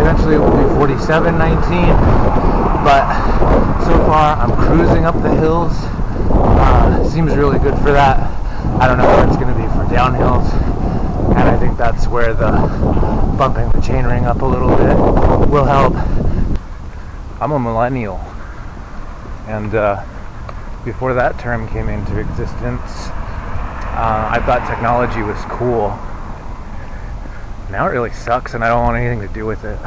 Eventually it will be 47.19, but so far I'm cruising up the hills. Seems really good for that. I don't know where it's going to be for downhills, and I think that's where the bumping the chainring up a little bit will help. I'm a millennial, and before that term came into existence, I thought technology was cool. Now it really sucks, and I don't want anything to do with it.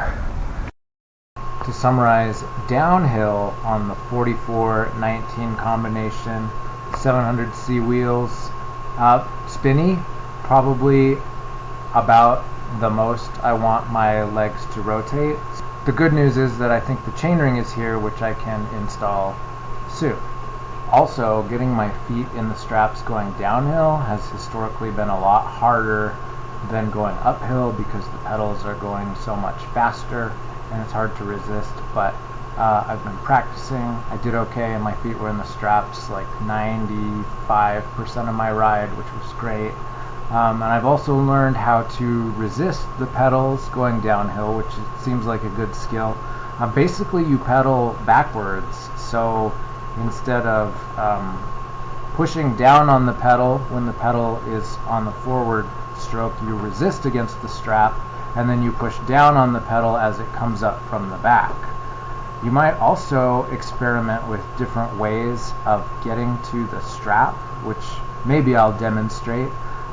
To summarize, downhill on the 44-19 combination, 700C wheels, spinny, probably about the most I want my legs to rotate. The good news is that I think the chainring is here, which I can install soon. Also, getting my feet in the straps going downhill has historically been a lot harder than going uphill because the pedals are going so much faster and it's hard to resist, but I've been practicing. I did okay and my feet were in the straps like 95% of my ride, which was great. And I've also learned how to resist the pedals going downhill, which seems like a good skill. Basically you pedal backwards, so instead of pushing down on the pedal when the pedal is on the forward stroke, you resist against the strap and then you push down on the pedal as it comes up from the back. You might also experiment with different ways of getting to the strap, which maybe I'll demonstrate,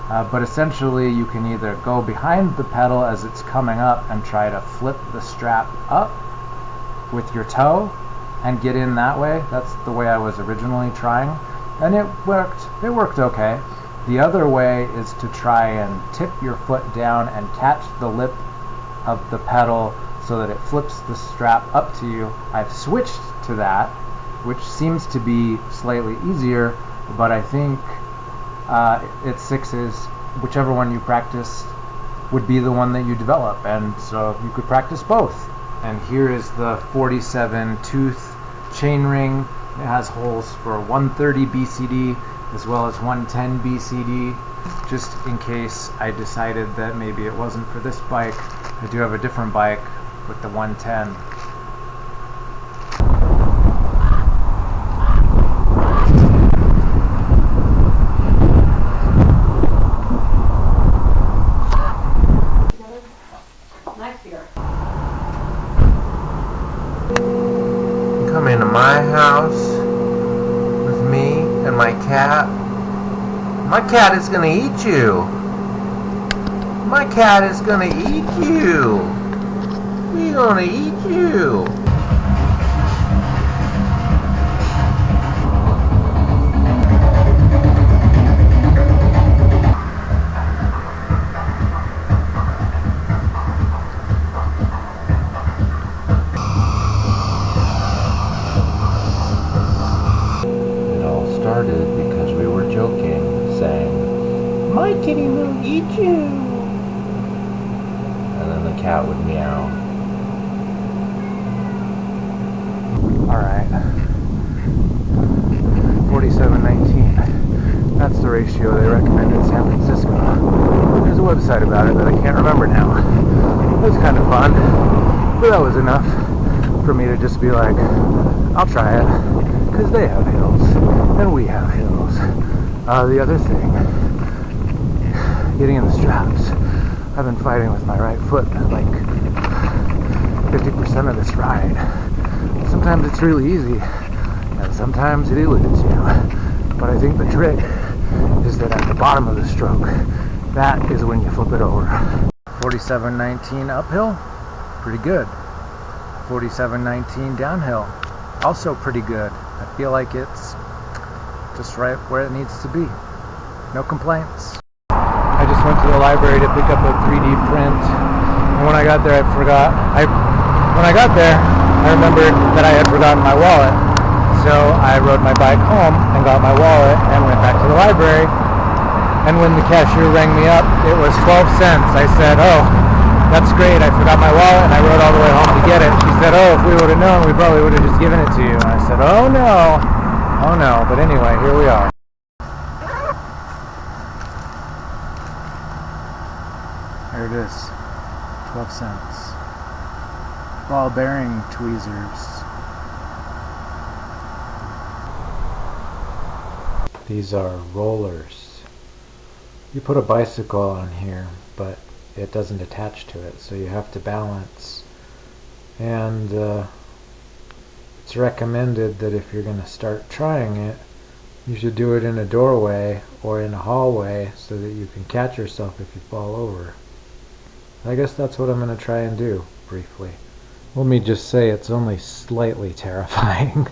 but essentially you can either go behind the pedal as it's coming up and try to flip the strap up with your toe and get in that way. That's the way I was originally trying, and it worked okay. The other way is to try and tip your foot down and catch the lip of the pedal so that it flips the strap up to you. I've switched to that, which seems to be slightly easier, but I think it's sixes. Whichever one you practice would be the one that you develop, and so you could practice both. And here is the 47 tooth chainring. It has holes for 130 BCD as well as 110 BCD, just in case I decided that maybe it wasn't for this bike. I do have a different bike with the 110. Come into my house with me and my cat. My cat is gonna eat you. My cat is gonna eat you. We're gonna eat you. Started because we were joking, saying, "My kitty will eat you," and then the cat would meow. Alright, 47:19. That's the ratio they recommend in San Francisco. There's a website about it that I can't remember now. It was kind of fun, but that was enough for me to just be like, I'll try it, because they have hills. And we have hills. The other thing, getting in the straps. I've been fighting with my right foot like 50% of this ride. Sometimes it's really easy, and sometimes it eludes you. But I think the trick is that at the bottom of the stroke, that is when you flip it over. 47:19 uphill, pretty good. 47:19 downhill, also pretty good. I feel like it's just right where it needs to be. No complaints. I just went to the library to pick up a 3D print, and when I got there, I remembered that I had forgotten my wallet. So I rode my bike home and got my wallet and went back to the library. And when the cashier rang me up, it was 12 cents. I said, "Oh, that's great. I forgot my wallet," and I rode all the way home to get it. She said, "Oh, if we would have known, we probably would have just given it to you." And I said, "Oh no. Oh no." But anyway, here we are. There it is. 12 cents. Ball bearing tweezers. These are rollers. You put a bicycle on here, but it doesn't attach to it, so you have to balance. And it's recommended that if you're going to start trying it, you should do it in a doorway or in a hallway so that you can catch yourself if you fall over. I guess that's what I'm going to try and do, briefly. Let me just say it's only slightly terrifying.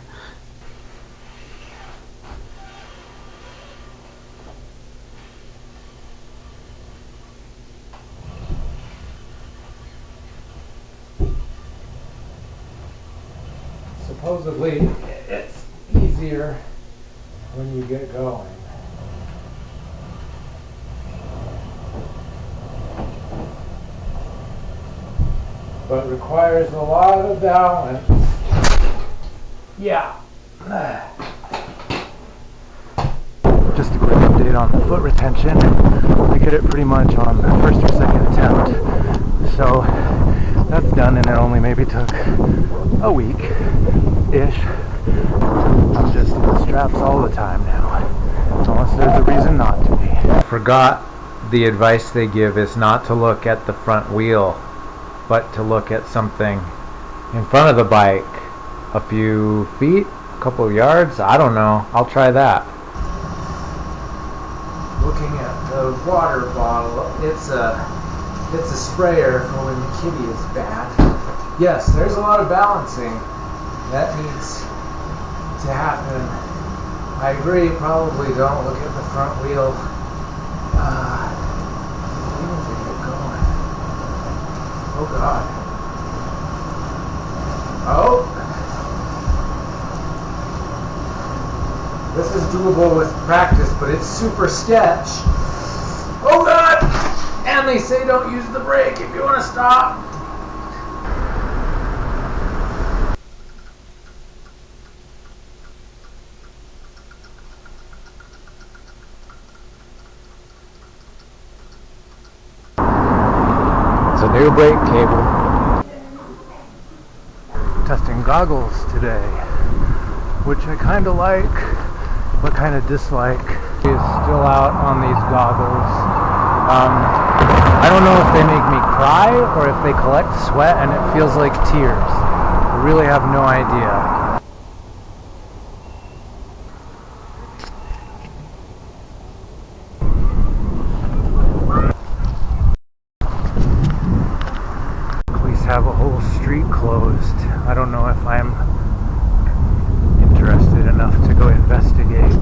Supposedly, it's easier when you get going. But requires a lot of balance. Yeah. Just a quick update on the foot retention. I get it pretty much on the first or second attempt. So that's done, and it only maybe took a week-ish. I'm just in the straps all the time now, unless there's a reason not to be. Forgot the advice they give is not to look at the front wheel, but to look at something in front of the bike, a few feet, a couple of yards, I don't know. I'll try that. Looking at the water bottle, it's a sprayer for when the kitty is bad. Yes, there's a lot of balancing that needs to happen. I agree, probably don't look at the front wheel. Even to get going. Oh God. Oh! This is doable with practice, but it's super sketch. Oh God! And they say don't use the brake if you want to stop. It's a new brake cable. Testing goggles today, which I kind of like, but kind of dislike. Is still out on these goggles. I don't know if they make me cry or if they collect sweat and it feels like tears. I really have no idea. Police have a whole street closed. I don't know if I'm interested enough to go investigate.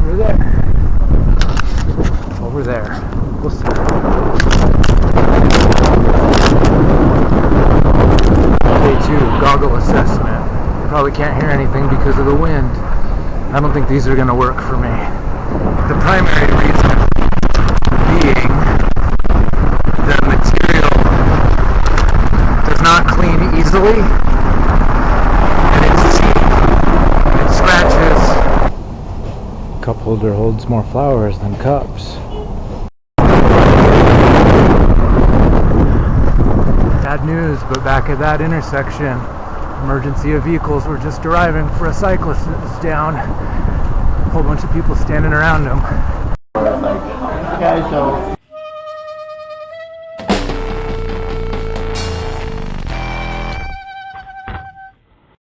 Over there. Over there. We'll see. Day 2, goggle assessment. You probably can't hear anything because of the wind. I don't think these are going to work for me. The primary reason being the material does not clean easily, and it's cheap. It scratches. Cup holder holds more flowers than cups. Bad news, but back at that intersection, emergency vehicles were just arriving for a cyclist that was down. A whole bunch of people standing around him. Okay, so